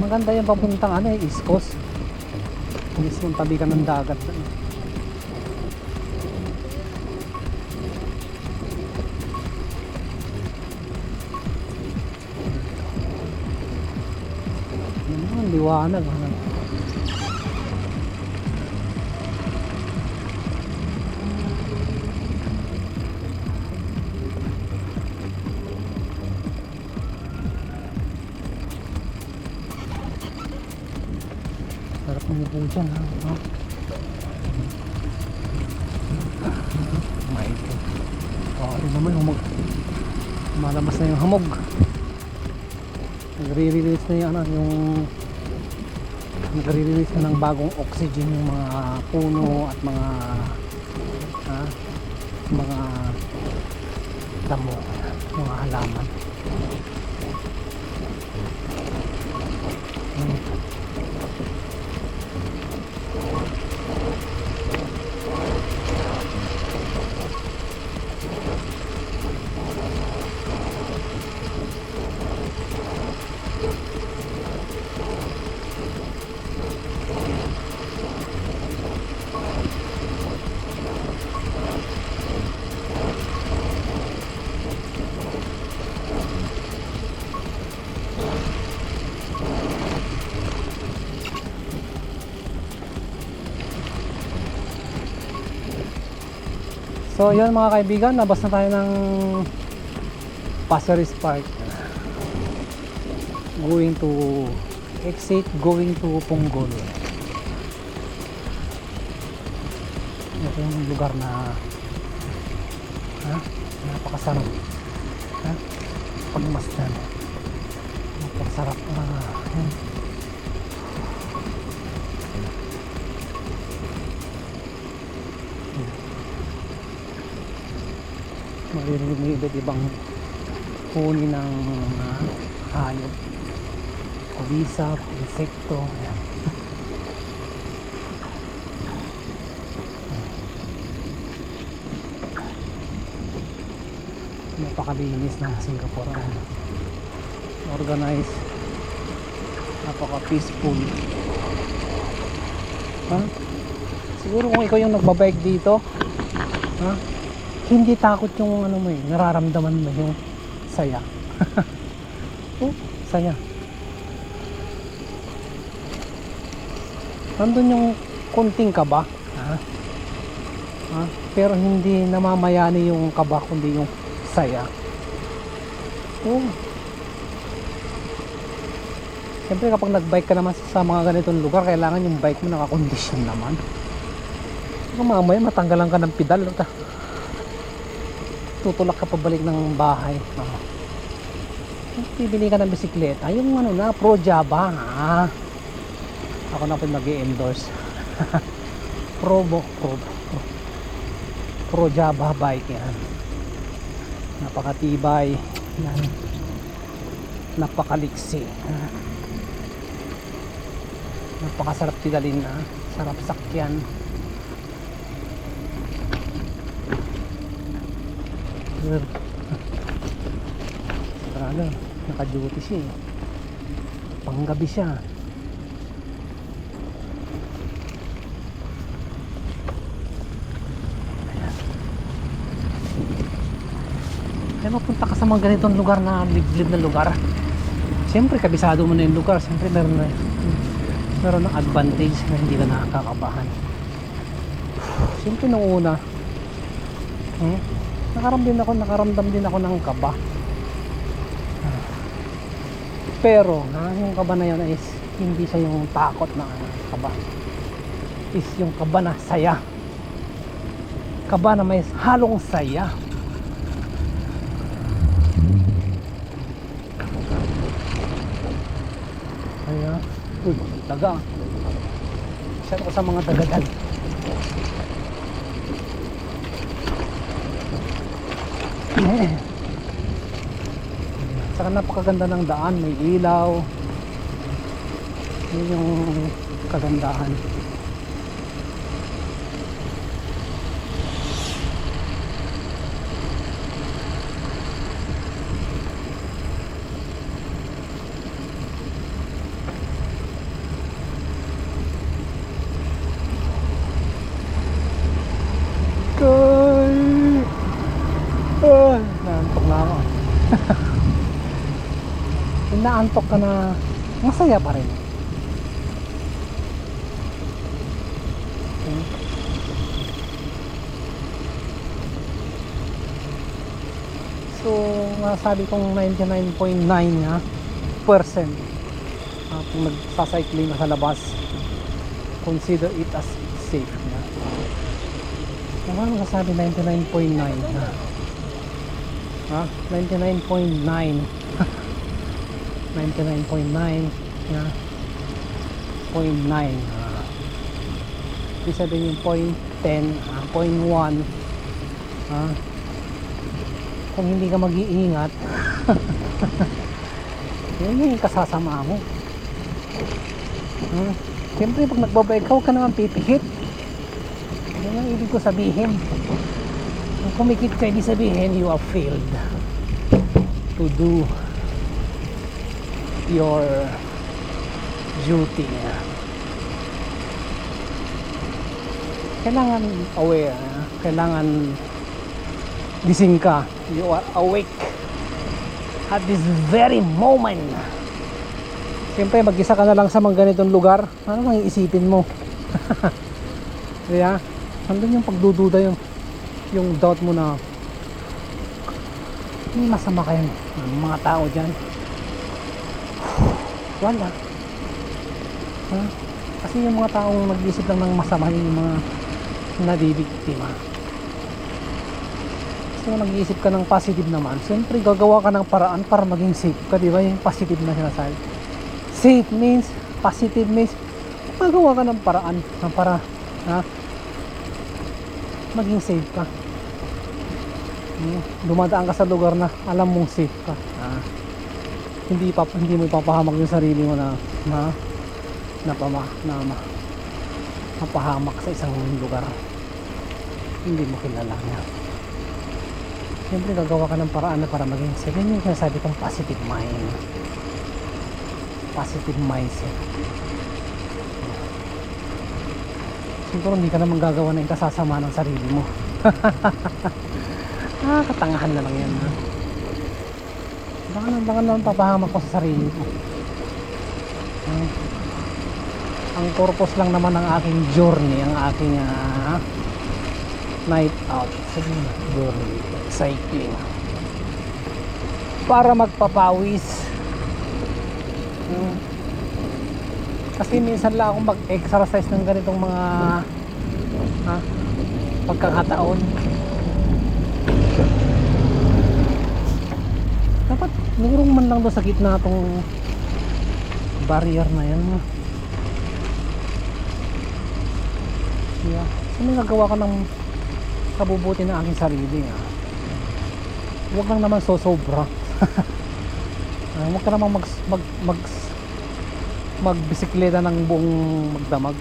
Maganda yung papuntang ano eh, East Coast. Mismong tabi ka ng dagat. Ang liwanag. Ano? Sarap niyo po dyan ha. May ito. Ito naman humog. Malabas na yung hamog. Nagre-release na yung ano, yung nagre-release na ng bagong oxygen yung mga puno at mga mga damo, mga halaman. So yun mga kaibigan, nabas na tayo ng Pasir Ris Park. Going to exit, going to Punggol. Ito yung lugar na napakasarap pagmasdan. Napakasarap maririnig mo iba't ibang huni ng hayop, kubisa, insekto. Ayan. Napakalinis ng Singapore. Organized, napaka peaceful. Siguro kung ikaw yung nagbabike dito, hindi takot yung ano mo nararamdaman mo yung saya. Saya. Nandun yung konting kaba, pero hindi namamayani yung kaba kundi yung saya. Siyempre kapag nagbike ka naman sa mga ganitong lugar, kailangan yung bike mo nakakondisyon naman. Kung mamaya matanggalan ka ng pedal, tutulak ka pabalik ng bahay. Bibili ka ng bisikleta, yung Pro Java. Ako na po mag-i-endorse. Pro Java bike yan. Napakatibay yan. Napakaliksi. Napakasarap tidalin sarap sakyan. Parang naka-duty siya panggabi siya. Kaya mapunta ka sa mga ganitong lugar na liblib na lugar, siyempre kabisado mo na yung lugar, siyempre meron ng advantage na hindi ka nakakabahan. Siyempre nung una nakaramdam din ako ng kaba. Pero yung kaba na yun is hindi siya yung takot na kaba. Is yung kaba na saya. Kaba na may halong saya. Kaya, daga. Isa ko sa mga dagadan. Saka napakaganda ng daan, may ilaw. Yun yung kagandahan. Naantok na ako. Yung naantok ka na, masaya pa rin. So, sabi kong 99.9 na percent kung nagsacycling ka sa labas, consider it as safe na. Kung ano masasabi 99.9 na 99.9 99.9 na 0.9 ibig sabihin yung 0.10 0.1 kung hindi ka mag-iingat yun yung kasasama mo. Siyempre pag nagbabike ka, huwag ka naman pipikit. Yun ang ibig ko sabihin. Kung kumikit ka, ibig sabihin you have failed to do your duty. Kailangan aware, kailangan gising ka. You are awake at this very moment. Siyempre mag-isa ka na lang sa mga ganitong lugar, ano mang iisipin mo? Kaya nandun yung pagdududa, yung doubt mo na may masama kayo mga tao dyan. Wala. Kasi yung mga taong nag-iisip lang ng masama, yung mga nabibiktima. Kung nag-iisip ka ng positive naman, siyempre gagawa ka ng paraan para maging safe ka, di ba? Yung positive na sinasabi. Safe means, positive means, gagawa ka ng paraan para maging safe ka. Dumadaan ka sa lugar na alam mong safe ka. Hindi mo papahamak yung sarili mo na mapahamak sa isang lugar. Hindi mo kilala niya. Siyempre gagawa ka ng paraan na para maging safe. Yun yung sinasabi kong positive mind, positive mindset. Siguro hindi ka naman gagawa na yung kasasama ng sarili mo. Katangahan na lang yan. Baka naman papahamak ko sa sarili ko. Ang purpose lang naman ng aking journey, ang aking night out journey, cycling, para magpapawis. Kasi minsan lang akong mag-exercise ng ganitong mga pagkakataon. Dapat nurong man lang doon sa gitna itong barrier na yan. Yeah. Kung nagawa ka ng kabubuti ng aking sarili, huwag lang naman sosobra. Huwag ka naman magbisikleta ng buong magdamag.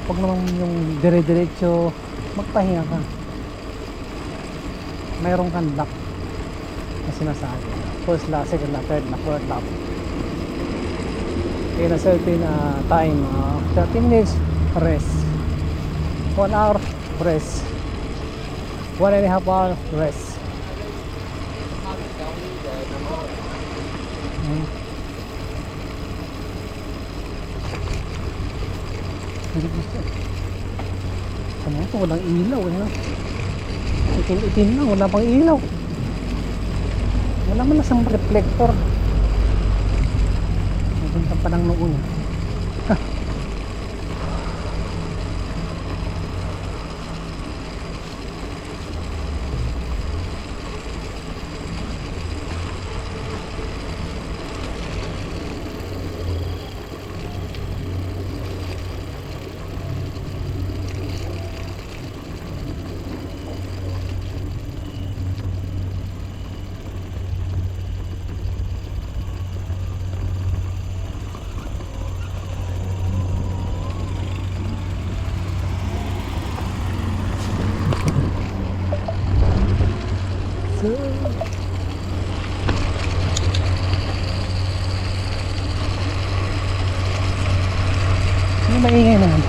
Huwag naman yung dire-diretso, magpahinga ka. Mayroon kang lap na sinasabi, first lap, second lap, third lap, fourth lap, in a certain time, 30 minutes rest, 1 hour rest, 1.5 hour rest. Hindi gusto. Ano ito? Walang ilaw eh. Itim-itim na, wala pang ilaw. Wala man na siyang reflector. Nagunta pa lang noon. Ano maingay naman?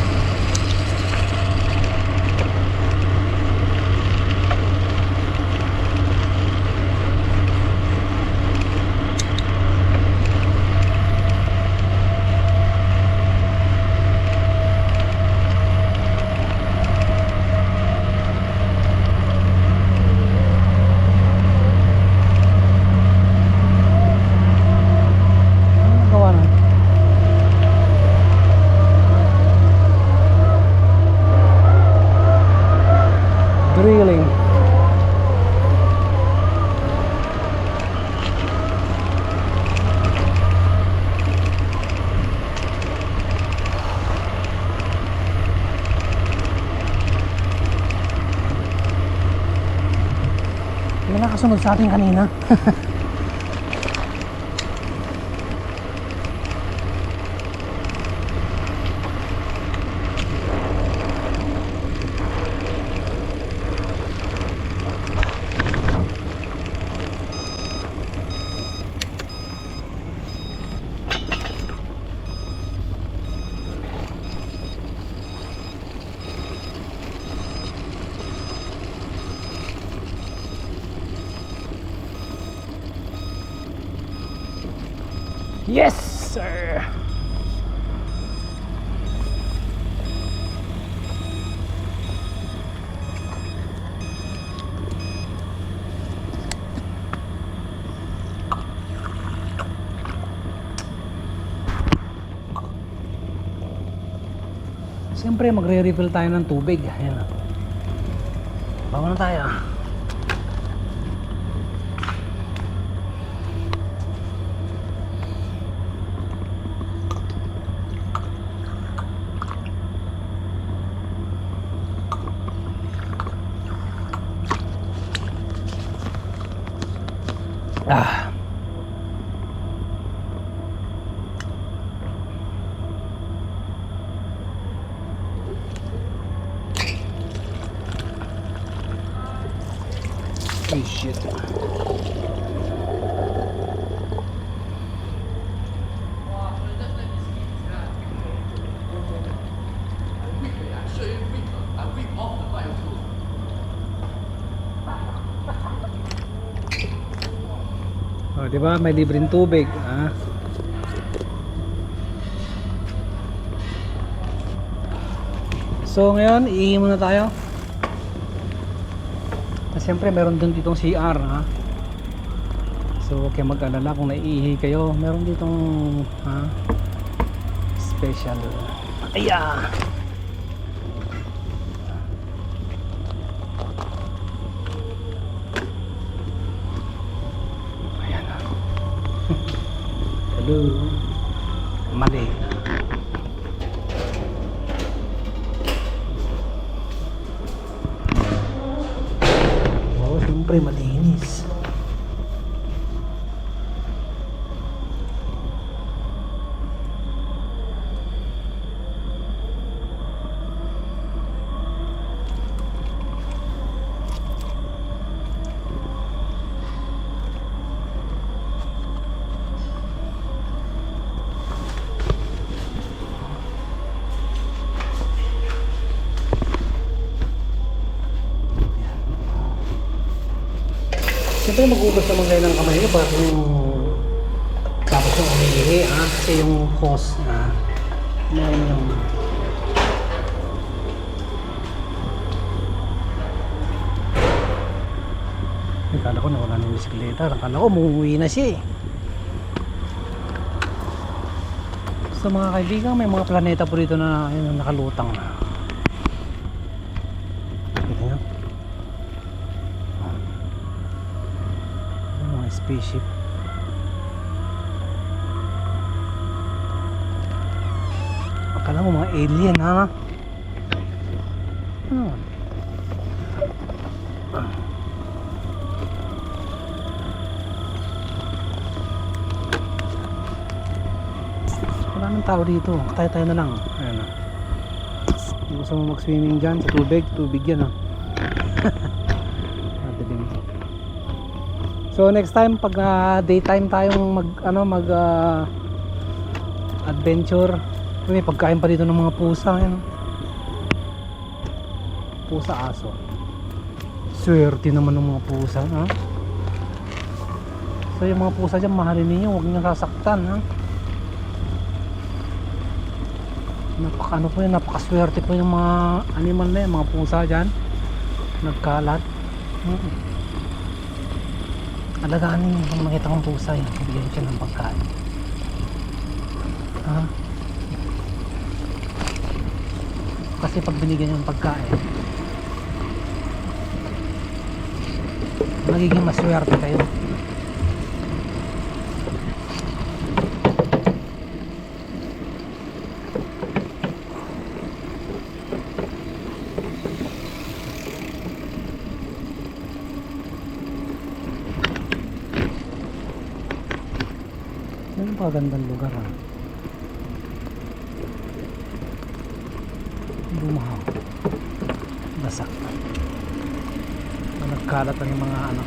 May nakasunod sa atin kanina. Yes, sir. Siyempre magre-refill tayo ng tubig. Ayan. Bawa na tayo. Ah. Oh shit. Oh, di ba? May libreng tubig, ah. So ngayon, iihi muna tayo. Siyempre meron din ditong CR, ha. So huwag kayong mag-alala kung naiihi kayo. Meron ditong special. Aya. Hello. Mali. Wow, siyempre malinis. Siyempre mag-ugas naman kayo ng kamay nyo para kung tapos yung umiihi, kasi yung hose meron yung akala ko nawala na yung bisikleta, akala ko umuwi na siya eh. So mga kaibigan, may mga planeta po dito na yun, nakalutang na. Spaceship. Akala mo mga alien, ha? Wala nang tao dito. Tayo na lang. Ayan na. Hindi gusto mo mag-swimming dyan sa tubig. Tubig yan, ha? So next time pag daytime tayong mag adventure, may pagkain pa dito ng mga pusa, yan. Pusa, aso. Swerte naman ng mga pusa, ha? So yung mga pusa dyan, mahalin ninyo, huwag niyo sasaktan, ha? Napakaswerte po yung mga animal na yan, mga pusa dyan. Nagkalat. Alagaan ninyo kung makita kong pusa yan, bigyan siya ng pagkain, ha? Kasi pag binigyan ng pagkain, magiging maswerte kayo. Napakagandang lugar ha. Bumahaw. Basak. Nagkalat ang mga ano.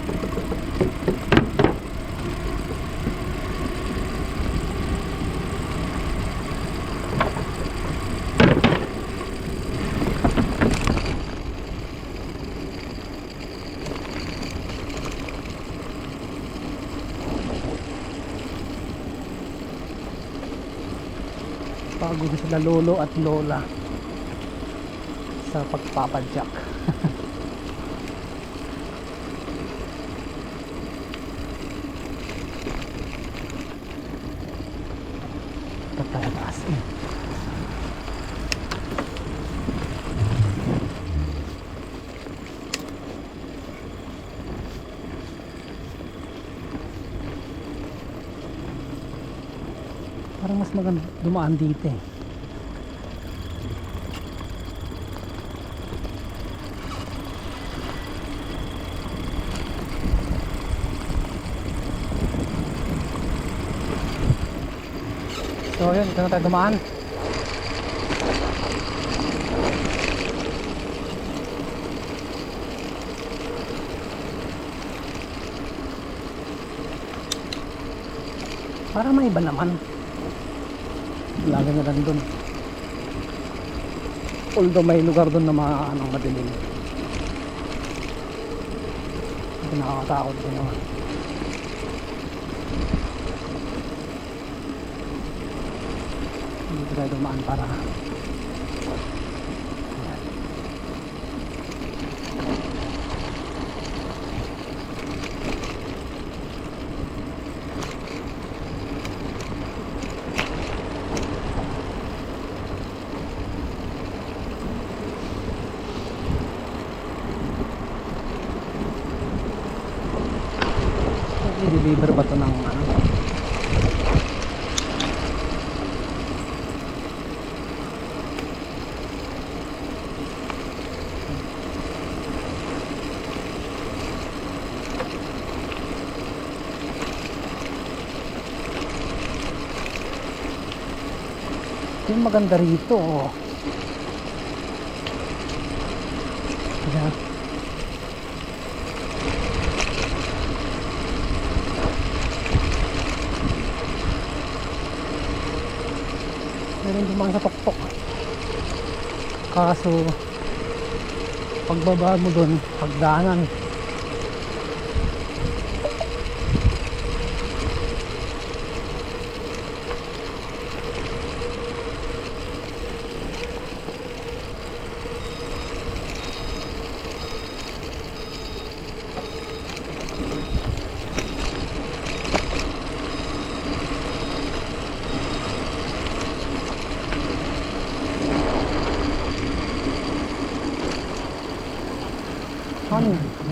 Pagod sila lolo at lola sa pagpapadyak. Patataas eh. Parang mas maganda dumaan dito eh. So yun, dito na tayo dumaan. Parang may iba naman. Lagi na lang dun. Although may lugar dun na madilim. Nakakatakot din naman. Dito tayo dumaan para i-deliver ba ito ng ano? Ito yung maganda rito oh. Ayan. Meron dumaan sa tuktok. Kaso pagbaba mo dun, pagdaanan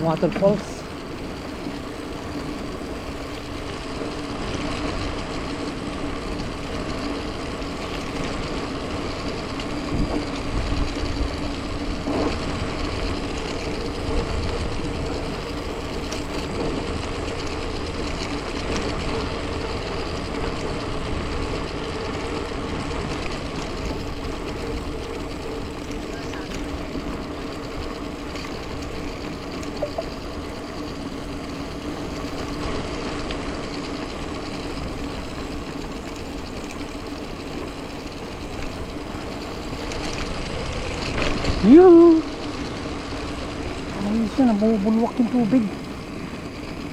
waterfalls. Yun! Ayos na, bumubulwak yung tubig.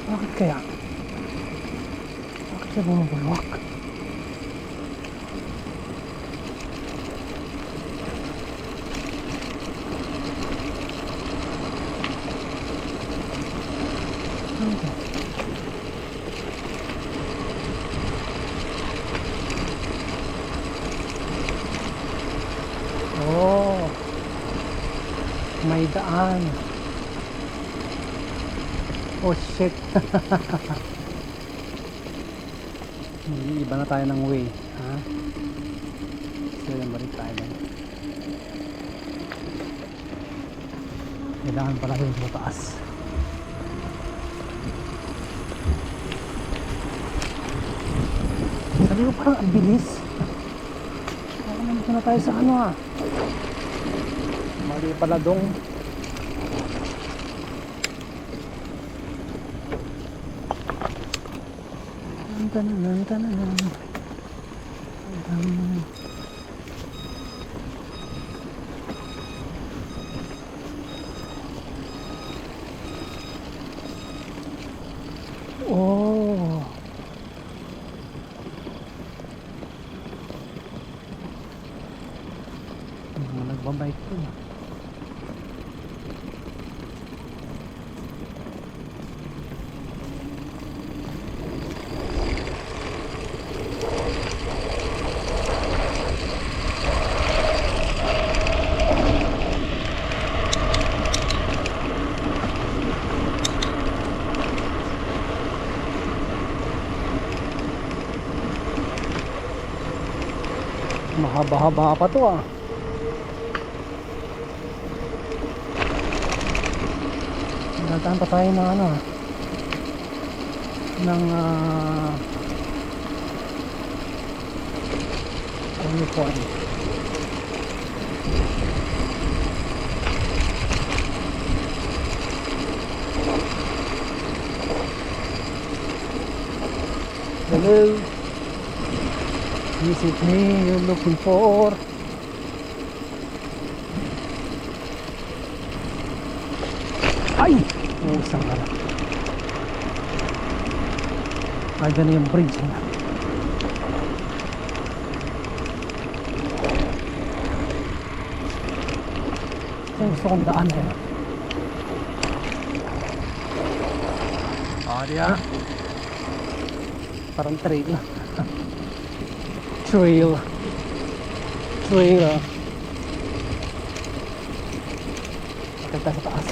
Bakit kaya? Bakit siya bumubulwak? Oh, may daan. Oh shit. Iba na tayo ng way, ha? So yan, balik tayo lang. Kailangan pala rin sa taas. Sabi ko parang ang bilis. Nandito na tayo sa ano ah. Mali pala dong. Tantanan. Oh. Mga nagbabike ko. Mahaba-haba pa to ah. Dadaan pa tayo ng ano ng uniform. Hello. Is it me you're looking for? Ay! Oh, isang ka na. Ay, dyan yung bridge na. Saan gusto kong daan eh? Ah, diya. Parang trail na. Trail okay tayo sa taas